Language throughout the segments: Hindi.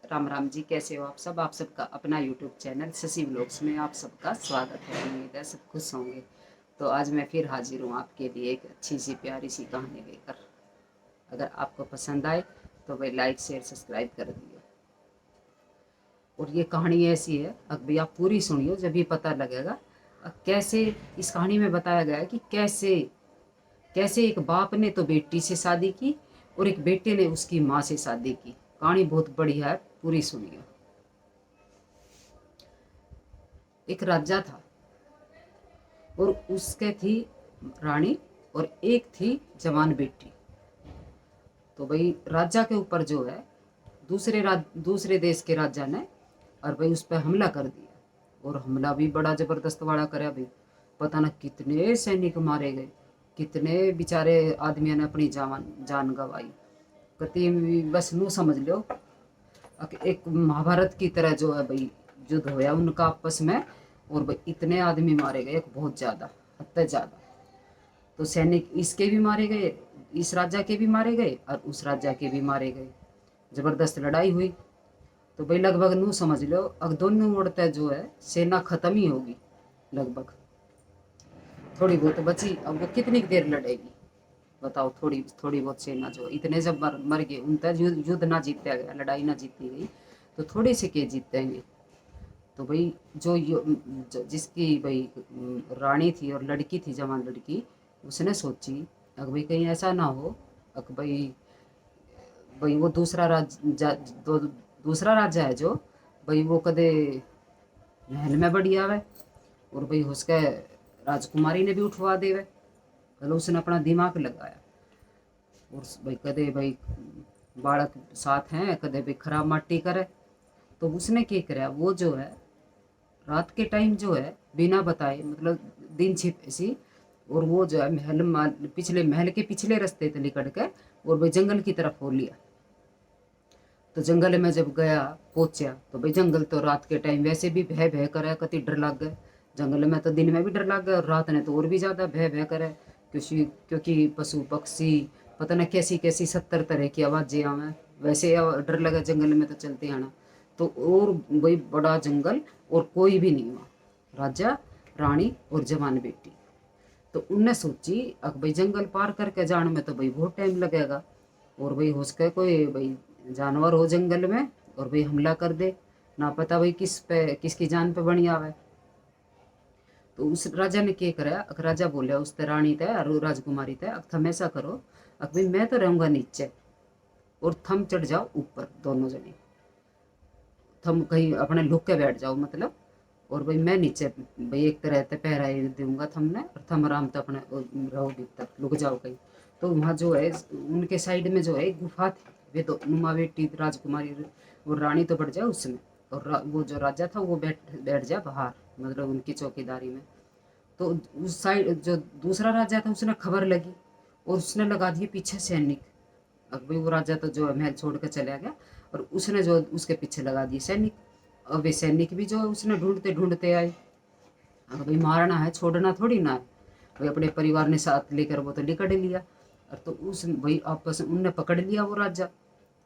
राम राम जी, कैसे हो आप सब। आप सबका अपना यूट्यूब चैनल शशि व्लॉग्स में आप सबका स्वागत है। उम्मीद है सब खुश होंगे। तो आज मैं फिर हाजिर हूँ आपके लिए एक अच्छी सी प्यारी सी कहानी लेकर। अगर आपको पसंद आए तो भाई लाइक शेयर सब्सक्राइब कर दियो। और ये कहानी ऐसी है, अब भी आप पूरी सुनियो जब भी पता लगेगा कैसे इस कहानी में बताया गया है कि कैसे कैसे एक बाप ने तो बेटी से शादी की और एक बेटे ने उसकी माँ से शादी की। कहानी बहुत बढ़िया है, पूरी सुनियो। एक राजा था और उसके थी रानी और एक थी जवान बेटी। तो भाई राजा के ऊपर जो है दूसरे देश के राजा ने और भाई उस पर हमला कर दिया। और हमला भी बड़ा जबरदस्त वाला कराया भाई। पता ना कितने सैनिक मारे गए, कितने बेचारे आदमियों ने अपनी जान गंवाई। कति बस नू समझ लो एक महाभारत की तरह जो है भाई युद्ध होया उनका आपस में। और भाई इतने आदमी मारे गए, बहुत ज़्यादा, हद से ज़्यादा। तो सैनिक इसके भी मारे गए, इस राजा के भी मारे गए और उस राजा के भी मारे गए। जबरदस्त लड़ाई हुई। तो भाई लगभग नू समझ लो अब दोनों ओर तक जो है सेना खत्म ही होगी लगभग। थोड़ी बहुत बची, अब वो कितनी देर लड़ेगी बताओ। थोड़ी थोड़ी बहुत सेना जो इतने जब मर गए उन तक युद्ध ना जीता गया, लड़ाई ना जीती गई, तो थोड़े से के जीतेंगे। तो भाई जिसकी भाई रानी थी और लड़की थी, जवान लड़की, उसने सोची अगर भाई कहीं ऐसा ना हो अगर भाई भाई वो दूसरा राजा है जो भाई वो कदे महल में बढ़ी आवे और भाई उसके राजकुमारी ने भी उठवा देवे। चलो उसने अपना दिमाग लगाया और भाई कदे भाई बालक साथ हैं, कदे भाई खराब माटी करे। तो उसने क्या कराया, वो जो है रात के टाइम जो है बिना बताए, मतलब दिन छिप सी, और वो जो है पिछले महल के पिछले रास्ते से निकल के और भाई जंगल की तरफ हो लिया। तो जंगल में जब गया पहुंचा तो भाई जंगल तो रात के टाइम वैसे भी भय भय करे, कति डर लग गए। जंगल में तो दिन में भी डर लग गया और रात ने तो और भी ज़्यादा भय भय करे। क्योंकि पशु पक्षी पता न कैसी कैसी 70 तरह की आवाज़ें आवे। वैसे डर लगा जंगल में तो चलते आना। तो और भाई बड़ा जंगल और कोई भी नहीं हुआ, राजा रानी और जवान बेटी। तो उनने सोची अब भाई जंगल पार करके जाने में तो भाई बहुत टाइम लगेगा और भाई हो सके कोई भाई जानवर हो जंगल में और भाई हमला कर दे, ना पता भाई किसकी जान पे बनी आवे। तो उस राजा ने क्या कराया, राजा बोले उस रानी थे और राजकुमारी थे, अब थम ऐसा करो अब भाई मैं तो रहूंगा नीचे और थम चढ़ जाओ ऊपर दोनों जने। थम कहीं अपने लुक के बैठ जाओ मतलब, और भाई मैं नीचे भाई एक तरह से पहरा ही दूंगा थमने और थम आराम से अपने रहो भीतर, लुक जाओ कहीं। तो वहाँ जो है उनके साइड में जो है एक गुफा थी। वे तो नुमा बेटी राजकुमारी वो रानी तो बढ़ जाए उसमें, और वो जो राजा था वो बैठ बैठ जाए बाहर, मतलब उनकी चौकीदारी में। तो उस साइड जो दूसरा राजा था उसने खबर लगी और उसने लगा दिए पीछे सैनिक। अब भाई वो राजा तो जो है महल छोड़ कर चला गया और उसने जो उसके पीछे लगा दिए सैनिक। और वे सैनिक भी जो है उसने ढूंढते ढूंढते आए। अब भाई मारना है, छोड़ना थोड़ी ना है। भाई अपने परिवार ने साथ लेकर वो तो निकल लिया। और तो उस भाई आपस में उनने पकड़ लिया वो राजा,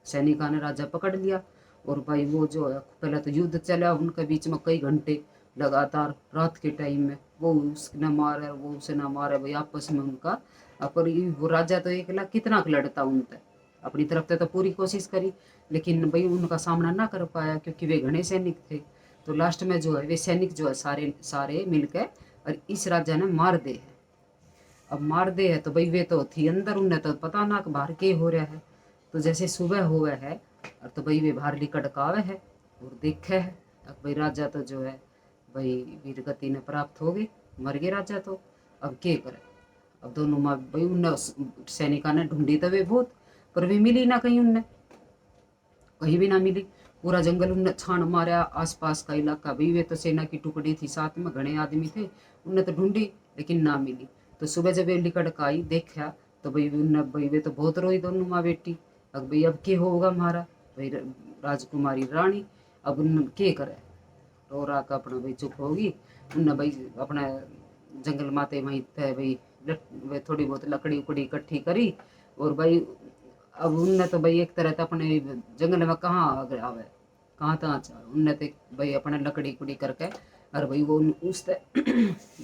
सैनिका ने राजा पकड़ लिया। और भाई वो जो है पहले तो युद्ध चला उनके बीच में कई घंटे लगातार रात के टाइम में। वो उसने मारे वो उसे ना मारे भाई आपस में उनका। पर वो राजा तो एक लाख कितना लड़ता उनसे, अपनी तरफ से तो पूरी कोशिश करी लेकिन भाई उनका सामना ना कर पाया क्योंकि वे घने सैनिक थे। तो लास्ट में जो है वे सैनिक जो है सारे सारे मिलकर और इस राजा ने मार दे है। अब मार दे है तो भाई वे तो थी अंदर, उन्हें तो पता ना कि बाहर के हो रहा है। तो जैसे सुबह हुआ है और तो भाई वे बाहर लिकड़कावे है और देखे है। अब भाई राजा तो जो है भाई वीर गति ने प्राप्त हो गई, मर गए राजा। तो अब क्या करे। अब दोनों माँ भाई उन सैनिका ने ढूंढी तो वे बहुत, पर वे मिली ना कहीं उनने, कहीं भी ना मिली। पूरा जंगल उनने छान मारा, आसपास का इलाका भी। वे तो सेना की टुकड़ी थी साथ में, घने आदमी थे, उनने तो ढूंढी लेकिन ना मिली। तो सुबह जब वे लिकड़ आई देखा तो भाई उनने भाई वे तो बहुत रोई दोनों माँ बेटी। अब भाई अब क्या होगा हमारा, भाई राजकुमारी रानी अब उन क्या करे। रो रहा का अपना भाई चुप होगी। उनने भाई अपना जंगल माते वहीं थे भाई वे थोड़ी बहुत लकड़ी उकड़ी इकट्ठी करी। और भाई अब उनने तो भाई एक तरह तो अपने जंगल में कहाँ आगे आवे, कहाँ तहाँ उनने तो भाई अपने लकड़ी कुड़ी करके और भाई वो उस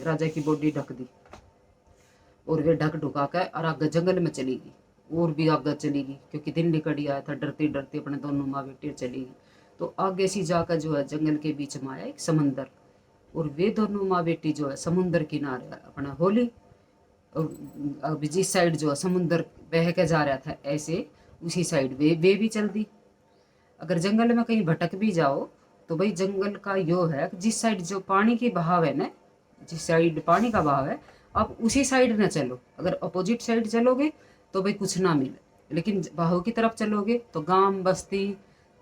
राजा की बॉडी ढक दी और वे ढक ढुका के और आगे जंगल में चली गई और भी आगे चली गई क्योंकि दिन निकल आया था। डरती डरती अपने दोनों माँ बेटी चली गई। तो आगे सी जाकर जो है जंगल के बीच में आया एक समंदर और वे दोनों माँ बेटी जो है समुद्र किनारे अपना होली। और अब जिस साइड जो है समुद्र बह के जा रहा था ऐसे उसी साइड वे भी चल दी। अगर जंगल में कहीं भटक भी जाओ तो भाई जंगल का यो है कि जिस साइड जो पानी की बहाव है ना, जिस साइड पानी का बहाव है आप उसी साइड ना चलो। अगर अपोजिट साइड चलोगे तो भाई कुछ ना मिले, लेकिन बहाव की तरफ चलोगे तो गांव बस्ती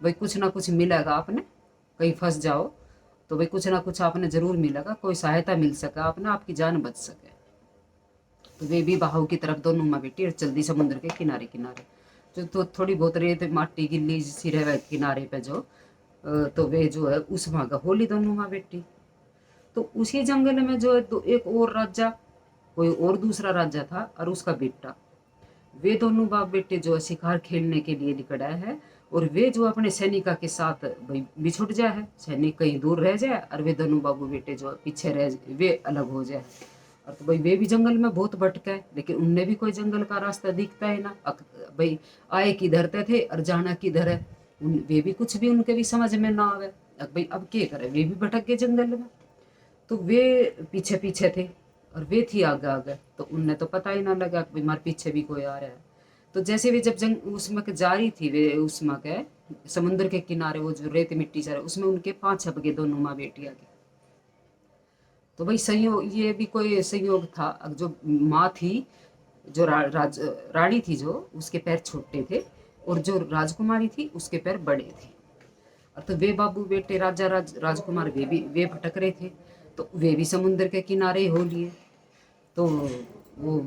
भाई कुछ ना कुछ मिलेगा। आपने कहीं फंस जाओ तो भाई कुछ ना कुछ आपने जरूर मिलेगा, कोई सहायता मिल सके, आपने आपकी जान बच सके। तो वे भी बहाव की तरफ दोनों माँ बेटी और चल दी समुद्र के किनारे किनारे। जो तो थोड़ी बहुत रेत माटी गिल्ली सी रहे किनारे पे जो तो वे जो है उस वहाँ का होली दोनों माँ बेटी। तो उसी जंगल में जो है एक और राजा, कोई और दूसरा राजा था और उसका बेटा। वे दोनों बाप बेटे जो है शिकार खेलने के लिए निकल आए हैं और वे जो अपने सैनिका के साथ भाई बिछुट जाए है। सैनिक कहीं दूर रह जाए और वे दोनों बाबू बेटे जो पीछे रह वे अलग हो जाए। और तो भाई वे भी जंगल में बहुत भटके लेकिन उनने भी कोई जंगल का रास्ता दिखता है ना। भाई आए किधर थे और जाना किधर है, वे भी कुछ भी उनके भी समझ में ना आवे। भाई अब क्या करे, वे भी भटक गए जंगल में। तो वे पीछे पीछे थे और वे थी आगे आगे। तो उनने तो पता ही ना लगा कि हमारे पीछे भी कोई आ रहा है। तो जैसे वे जब जंग उसमें के जा रही थी, वे उसमें के समुद्र के किनारे वो जो रेत मिट्टी जा रहा उसमें उनके पांच छप गए दोनों माँ बेटी आगे। तो भाई संयोग, ये भी कोई संयोग था। अब जो माँ थी जो रानी थी जो उसके पैर छोटे थे और जो राजकुमारी थी उसके पैर बड़े थे। और तो वे बाबू बेटे राजकुमार वे भटक रहे थे। तो वे भी समुद्र के किनारे हो लिए। तो वो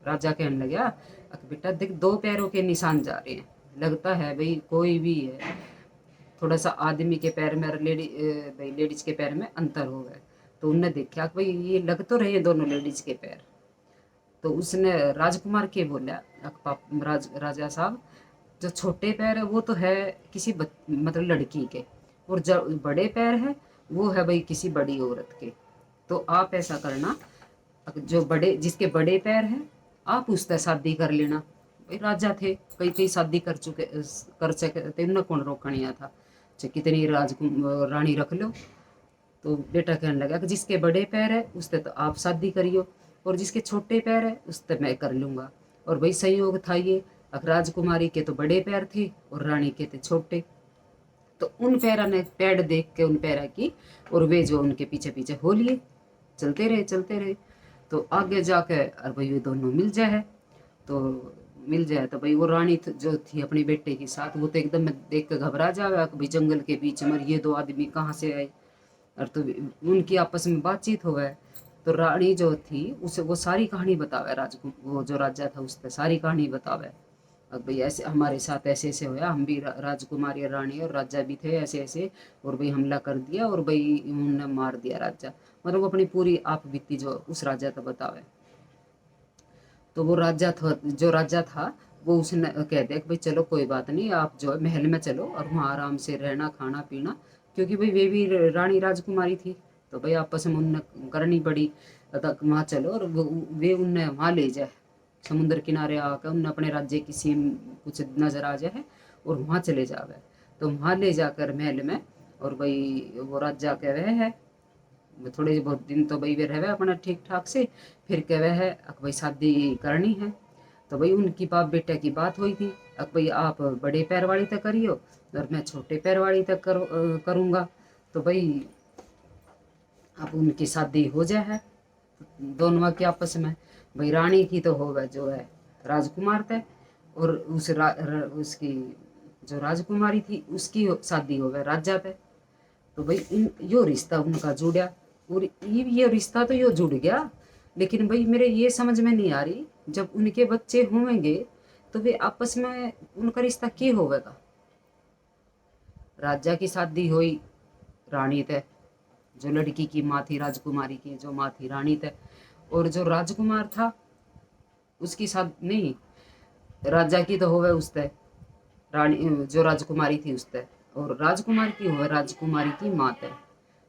राजा कहने लगा कि बेटा देख दो पैरों के निशान जा रहे हैं, लगता है भाई कोई भी है। थोड़ा सा आदमी के पैर में और भाई लेडीज के पैर में अंतर हो गया। तो उनने देखा कि भाई ये लग तो रहे हैं दोनों लेडीज के पैर। तो उसने राजकुमार के बोला राजा साहब जो छोटे पैर है वो तो है किसी मतलब लड़की के, और जो बड़े पैर है वो है भाई किसी बड़ी औरत के। तो आप ऐसा करना, जो बड़े जिसके बड़े पैर हैं आप उससे शादी कर लेना। भाई राजा थे, कई कई शादी कर सके थे, उन्हें कौन रोकनिया था, चाहे कितनी रानी रख लो। तो बेटा कहने लगा कि जिसके बड़े पैर है उससे तो आप शादी करियो और जिसके छोटे पैर है उससे मैं कर लूँगा। और भाई संयोग था ये, राजकुमारी के तो बड़े पैर थे और रानी के थे छोटे। तो उन पैरों ने पैर देख के उन पैरों की और वे जो उनके पीछे पीछे हो लिए, चलते रहे चलते रहे। तो आगे जाके और भाई ये दोनों मिल जाए। तो मिल जाए तो भाई वो रानी जो थी अपने बेटे के साथ वो तो एकदम देख के घबरा जाएगा कि भाई जंगल के बीच में ये दो आदमी कहाँ से आए। और तो उनकी आपस में बातचीत हो गए। तो रानी जो थी उसे वो सारी कहानी बतावे, वो जो राजा था उससे सारी कहानी बतावे। अब भाई ऐसे हमारे साथ ऐसे ऐसे होया, हम भी राजकुमारी रानी और राजा भी थे ऐसे ऐसे, और भाई हमला कर दिया और भाई उन्होंने मार दिया राजा। मतलब वो अपनी पूरी आप बीती जो उस राजा था बतावे। तो वो राजा था वो उसने कह दिया कि भाई चलो कोई बात नहीं, आप जो है महल में चलो और वहाँ आराम से रहना खाना पीना, क्योंकि भाई वे भी रानी राजकुमारी थी। तो भाई आपस में उनने करनी पड़ी। वहाँ चलो और वे उनने वहाँ ले जाए समुद्र किनारे आकर उनने अपने राज्य की सीम कुछ नजर आ जाए और वहाँ चले जावे। तो वहाँ ले जाकर महल में और भाई वो राजा कह रहे है थोड़े बहुत दिन तो भाई वे रहे अपना ठीक ठाक से, फिर कह रहे है अक भाई शादी करनी है। तो भाई उनकी बाप बेटे की बात हुई थी, अक भाई आप बड़े पैर वाली तक करियो और मैं छोटे पैर वाली तक करूँगा। तो भाई अब उनकी शादी हो जाए है दोनों के आपस में। भाई रानी की तो होगा जो है राजकुमार थे और उसकी जो राजकुमारी थी उसकी शादी हो गए राजा थे। तो भाई यो रिश्ता उनका जुड़ा और ये रिश्ता तो यो जुड़ गया। लेकिन भाई मेरे ये समझ में नहीं आ रही जब उनके बच्चे होंगे तो वे आपस में उनका रिश्ता क्या होगा। राजा की शादी हुई रानी थे, जो लड़की की माँ थी राजकुमारी की जो माँ थी रानी थे, और जो राजकुमार था उसकी शादी नहीं, राजा की तो होवे उससे रानी जो राजकुमारी थी उससे, और राजकुमार की हो, राजकुमारी की मात है,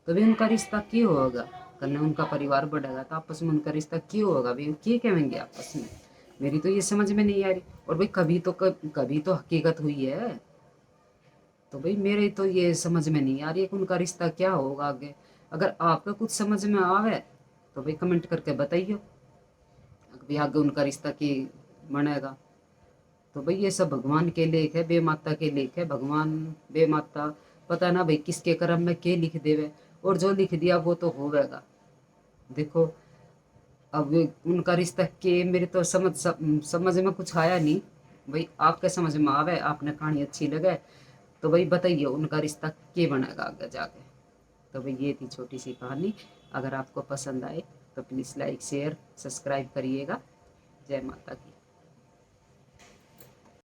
तो भी उनका रिश्ता क्यों होगा? कल उनका परिवार बढ़ेगा तो आपस में उनका रिश्ता क्यों होगा भाई? क्या कहेंगे आपस में? मेरी तो ये समझ में नहीं आ रही। और भाई कभी तो हकीकत हुई है, तो भाई मेरे तो ये समझ में नहीं आ रही है कि उनका रिश्ता क्या होगा आगे। अगर आपको कुछ समझ में आवे तो भाई कमेंट करके बताइए अभी आगे उनका रिश्ता की बनेगा। तो भाई ये सब भगवान के लेख है, बेमाता के लेख है। भगवान बेमाता पता ना भाई किसके कर्म में के लिख देवे, और जो लिख दिया वो तो होवेगा। देखो अब उनका रिश्ता के मेरे तो समझ में कुछ आया नहीं। भाई आपके समझ में आवे, आपने कहानी अच्छी लगे तो भाई बताइए उनका रिश्ता के बनेगा आगे जाके। तो भाई ये थी छोटी सी कहानी। अगर आपको पसंद आए तो प्लीज़ लाइक शेयर सब्सक्राइब करिएगा। जय माता की।